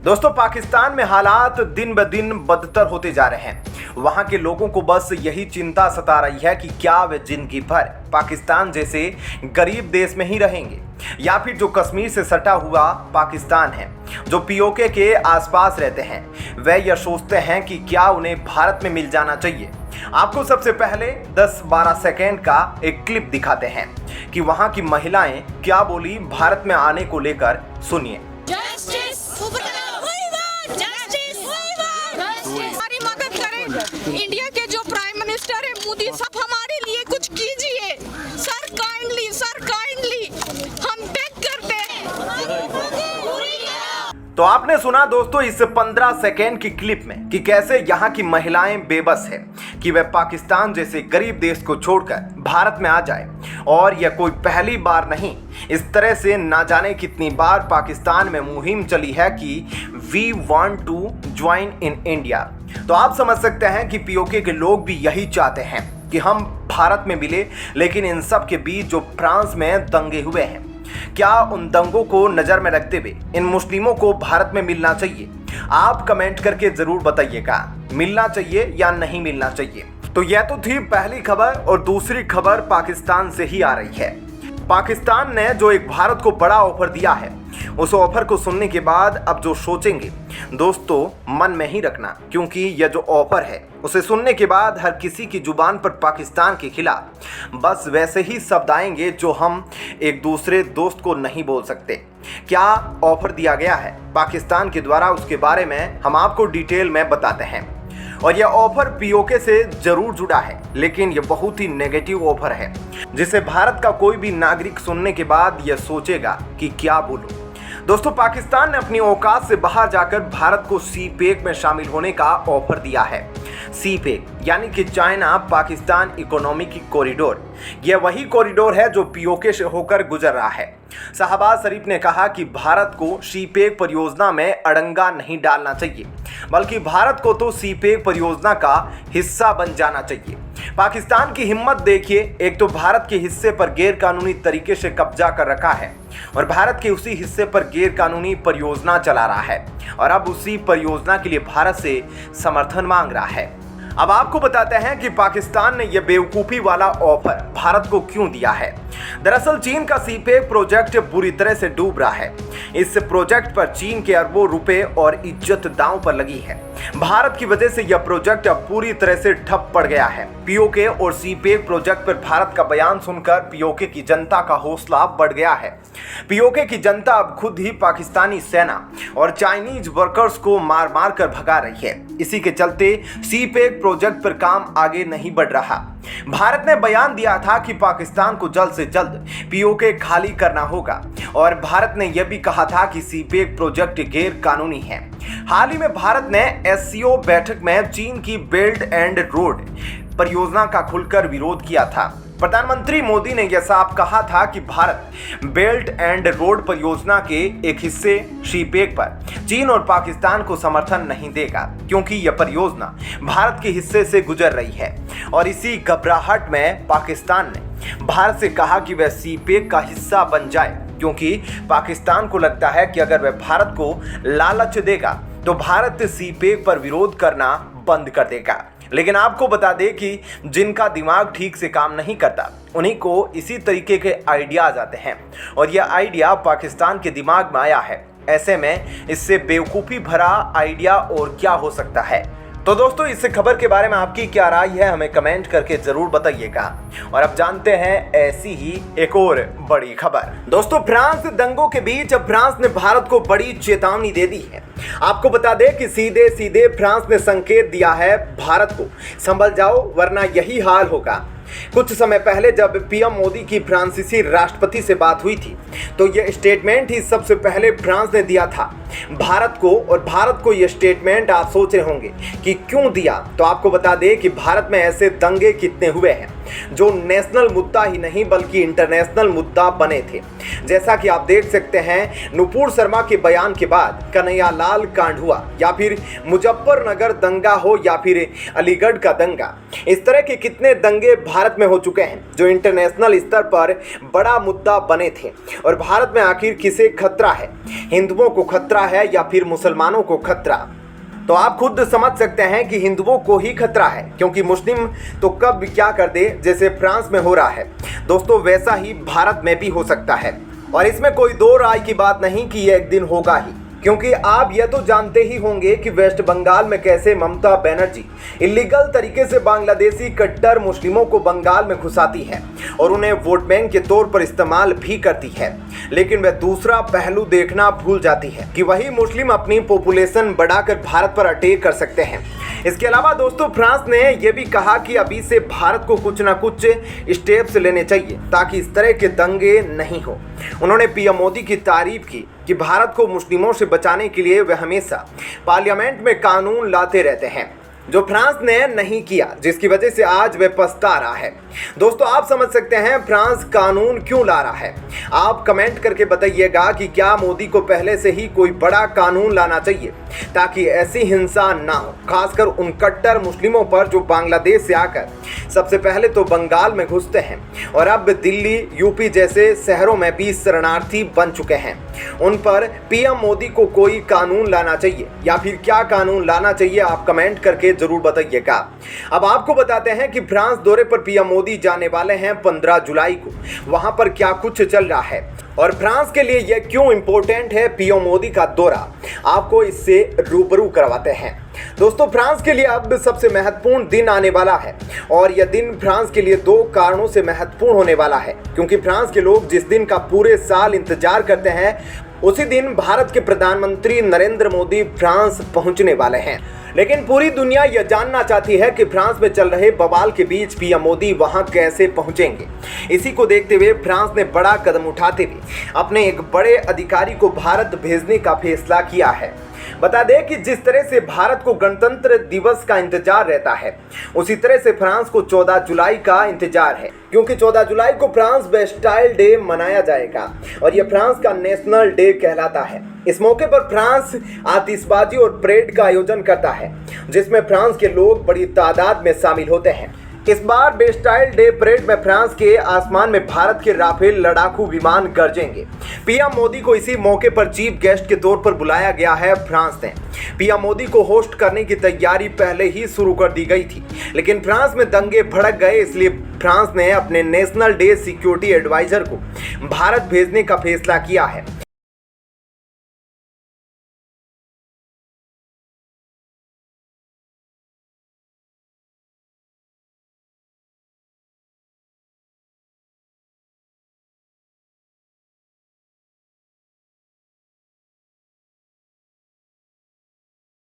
दोस्तों, पाकिस्तान में हालात दिन ब दिन बदतर होते जा रहे हैं। वहां के लोगों को बस यही चिंता सता रही है कि क्या वे जिंदगी भर पाकिस्तान जैसे गरीब देश में ही रहेंगे, या फिर जो कश्मीर से सटा हुआ पाकिस्तान है, जो पीओके के आसपास रहते हैं, वे यह सोचते हैं कि क्या उन्हें भारत में मिल जाना चाहिए। आपको सबसे पहले 10-12 सेकेंड का एक क्लिप दिखाते हैं कि वहां की महिलाएं क्या बोली भारत में आने को लेकर। सुनिए। हमारी मदद करें। इंडिया के जो प्राइम मिनिस्टर है मोदी साहब, हमारे लिए कुछ कीजिए सर, काइंडली हम बेग करते हैं। तो आपने सुना दोस्तों इस 15 सेकेंड की क्लिप में कि कैसे यहाँ की महिलाएं बेबस है कि वह पाकिस्तान जैसे गरीब देश को छोड़कर भारत में आ जाए। और यह कोई पहली बार नहीं, इस तरह से ना जाने कितनी बार पाकिस्तान में मुहिम चली है कि we want to join in India. तो आप समझ सकते हैं कि पीओके के लोग भी यही चाहते हैं कि हम भारत में मिले। लेकिन इन सब के बीच जो फ्रांस में दंगे हुए हैं, क्या उन दंगों को नजर में रखते हुए इन मुस्लिमों को भारत में मिलना चाहिए? आप कमेंट करके जरूर बताइएगा, मिलना चाहिए या नहीं मिलना चाहिए। तो यह तो थी पहली खबर, और दूसरी खबर पाकिस्तान से ही आ रही है। पाकिस्तान ने जो एक भारत को बड़ा ऑफर दिया है, उस ऑफर को सुनने के बाद अब जो सोचेंगे दोस्तों मन में ही रखना, क्योंकि यह जो ऑफर है उसे सुनने के बाद हर किसी की जुबान पर पाकिस्तान के खिलाफ बस वैसे ही शब्द आएंगे जो हम एक दूसरे दोस्त को नहीं बोल सकते। क्या ऑफर दिया गया है पाकिस्तान के द्वारा, उसके बारे में हम आपको डिटेल में बताते हैं। और यह ऑफर पीओके से जरूर जुड़ा है, लेकिन यह बहुत ही नेगेटिव ऑफर है जिसे भारत का कोई भी नागरिक सुनने के बाद यह सोचेगा कि क्या बोलूं। दोस्तों, पाकिस्तान ने अपनी औकात से बाहर जाकर भारत को सीपेक में शामिल होने का ऑफर दिया है। सीपेक यानी कि चाइना पाकिस्तान इकोनॉमिक कॉरिडोर। यह वही कॉरिडोर है जो पीओके से होकर गुजर रहा है। शहबाज शरीफ ने कहा कि भारत को सीपेक परियोजना में अड़ंगा नहीं डालना चाहिए, बल्कि भारत को तो सीपेक परियोजना का हिस्सा बन जाना चाहिए। पाकिस्तान की हिम्मत देखिए, एक तो भारत के हिस्से पर गैर कानूनी तरीके से कब्जा कर रखा है और भारत के उसी हिस्से पर गैर कानूनी परियोजना चला रहा है, और अब उसी परियोजना के लिए भारत से समर्थन मांग रहा है। अब आपको बताते हैं कि पाकिस्तान ने यह बेवकूफ़ी वाला ऑफर भारत को क्यों दिया है। दरअसल चीन का सीपेक प्रोजेक्ट बुरी तरह से डूब रहा है। इस प्रोजेक्ट पर चीन के अरबों रुपए और इज्जत दांव पर लगी है। भारत की वजह से यह प्रोजेक्ट अब पूरी तरह से ठप पड़ गया है। पीओके और सीपेक प्रोजेक्ट पर भारत का बयान सुनकर पीओके की जनता का हौसला बढ़ गया है। पीओके की जनता अब खुद ही पाकिस्तानी सेना और चाइनीज वर्कर्स को मार मार कर भगा रही है। इसी के चलते सीपेक प्रोजेक्ट पर काम आगे नहीं बढ़ रहा। भारत ने बयान दिया था कि पाकिस्तान को जल्द से जल्द पीओके खाली करना होगा, और भारत ने यह भी कहा था कि सीपेक प्रोजेक्ट गैर कानूनी है। हाल ही में भारत ने एससीओ बैठक में चीन की बेल्ट एंड रोड परियोजना का खुलकर विरोध किया था। प्रधानमंत्री मोदी ने यह साफ कहा था कि भारत बेल्ट एंड रोड परियोजना के एक हिस्से सीपेक पर चीन और पाकिस्तान को समर्थन नहीं देगा, क्योंकि यह परियोजना भारत के हिस्से से गुजर रही है। और इसी घबराहट में पाकिस्तान ने भारत से कहा कि वह सीपेक का हिस्सा बन जाए, क्योंकि पाकिस्तान को लगता है कि अगर वह भारत को लालच देगा तो भारत सीपेक पर विरोध करना बंद कर देगा। लेकिन आपको बता दें कि जिनका दिमाग ठीक से काम नहीं करता, उन्हीं को इसी तरीके के आइडियाज आते हैं, और यह आइडिया पाकिस्तान के दिमाग में आया है। ऐसे में इससे बेवकूफ़ी भरा आइडिया और क्या हो सकता है। तो दोस्तों, इस खबर के बारे में आपकी क्या राय है, हमें कमेंट करके जरूर बताइएगा। और अब जानते हैं ऐसी ही एक और बड़ी खबर। दोस्तों, फ्रांस दंगों के बीच अब फ्रांस ने भारत को बड़ी चेतावनी दे दी है। आपको बता दें कि सीधे सीधे फ्रांस ने संकेत दिया है भारत को, संभल जाओ वरना यही हाल होगा। कुछ समय पहले जब पीएम मोदी की फ्रांसीसी राष्ट्रपति से बात हुई थी, तो यह स्टेटमेंट ही सबसे पहले फ्रांस ने दिया था भारत को। और भारत को यह स्टेटमेंट आप सोच रहे होंगे कि क्यों दिया, तो आपको बता दें कि भारत में ऐसे दंगे कितने हुए हैं जो नेशनल मुद्दा ही नहीं बल्कि इंटरनेशनल मुद्दा बने थे। जैसा कि आप देख सकते हैं, नुपुर शर्मा के बयान के बाद कन्हैयालाल कांड हुआ, या फिर मुजफ्फरनगर दंगा हो, या फिर अलीगढ़ का दंगा। इस तरह के कितने दंगे भारत में हो चुके हैं जो इंटरनेशनल स्तर पर बड़ा मुद्दा बने थे। और भारत में आखिर किसे खतरा है? हिंदुओं को खतरा खतरा है या फिर मुसलमानों को खतरा? तो आप खुद समझ सकते हैं कि हिंदुओं को ही खतरा है, क्योंकि मुस्लिम तो कब क्या कर दे, जैसे फ्रांस में हो रहा है दोस्तों वैसा ही भारत में भी हो सकता है। और इसमें कोई दो राय की बात नहीं कि यह एक दिन होगा ही, क्योंकि आप यह तो जानते ही होंगे कि वेस्ट बंगाल में कैसे ममता बनर्जी इलीगल तरीके से बांग्लादेशी कट्टर मुस्लिमों को बंगाल में घुसाती है और उन्हें वोट बैंक के तौर पर इस्तेमाल भी करती है। लेकिन वह दूसरा पहलू देखना भूल जाती है कि वही मुस्लिम अपनी पॉपुलेशन बढ़ाकर भारत पर अटैक कर सकते हैं। इसके अलावा दोस्तों फ्रांस ने यह भी कहा कि अभी से भारत को कुछ ना कुछ स्टेप्स लेने चाहिए ताकि इस तरह के दंगे नहीं हो। उन्होंने पीएम मोदी की तारीफ की कि भारत को मुस्लिमों से बचाने के लिए वे हमेशा पार्लियामेंट में कानून लाते रहते हैं, जो फ्रांस ने नहीं किया, जिसकी वजह से आज वह पछता रहा है। दोस्तों आप समझ सकते हैं फ्रांस कानून क्यों ला रहा है। आप कमेंट करके बताइएगा कि क्या मोदी को पहले से ही कोई बड़ा कानून लाना चाहिए ताकि ऐसी हिंसा ना हो, खासकर उन कट्टर मुस्लिमों पर जो बांग्लादेश से आकर सबसे पहले तो बंगाल में घुसते हैं और अब दिल्ली, यूपी जैसे शहरों में भी शरणार्थी बन चुके हैं। उन पर पीएम मोदी को कोई कानून लाना चाहिए, या फिर क्या कानून लाना चाहिए आप कमेंट करके जरूर बताइएगा। अब आपको बताते हैं कि फ्रांस दौरे पर पीएम मोदी जाने वाले हैं 15 जुलाई को। वहां पर क्या कुछ चल रहा है और फ्रांस के लिए यह क्यों इंपॉर्टेंट है पीएम मोदी का दौरा, आपको इससे रूबरू करवाते हैं। दोस्तों फ्रांस के लिए अब सबसे महत्वपूर्ण दिन आने वाला है और यह दिन फ्रांस के लिए दो कारणों से महत्वपूर्ण होने वाला है, क्योंकि फ्रांस के लोग जिस दिन का पूरे साल इंतजार करते हैं उसी दिन भारत के प्रधानमंत्री नरेंद्र मोदी फ्रांस पहुंचने वाले हैं। लेकिन पूरी दुनिया यह जानना चाहती है कि फ्रांस में चल रहे बवाल के बीच पीएम मोदी वहां कैसे पहुंचेंगे। इसी को देखते हुए फ्रांस ने बड़ा कदम उठाते हुए अपने एक बड़े अधिकारी को भारत भेजने का फैसला किया है। बता दें कि जिस तरह से भारत को गणतंत्र दिवस का इंतजार रहता है, उसी तरह से फ्रांस को 14 जुलाई का इंतजार है, क्योंकि 14 जुलाई को फ्रांस बेस्टाइल डे मनाया जाएगा और यह फ्रांस का नेशनल डे कहलाता है। इस मौके पर फ्रांस आतिशबाजी और परेड का आयोजन करता है, जिसमें फ्रांस के लोग बड़ी तादाद में शामिल होते हैं। इस बार बेस्टाइल डे परेड में फ्रांस के आसमान में भारत के राफेल लड़ाकू विमान गरजेंगे। पीएम मोदी को इसी मौके पर चीफ गेस्ट के तौर पर बुलाया गया है। फ्रांस ने पीएम मोदी को होस्ट करने की तैयारी पहले ही शुरू कर दी गई थी, लेकिन फ्रांस में दंगे भड़क गए, इसलिए फ्रांस ने अपने नेशनल डे सिक्योरिटी एडवाइजर को भारत भेजने का फैसला किया है।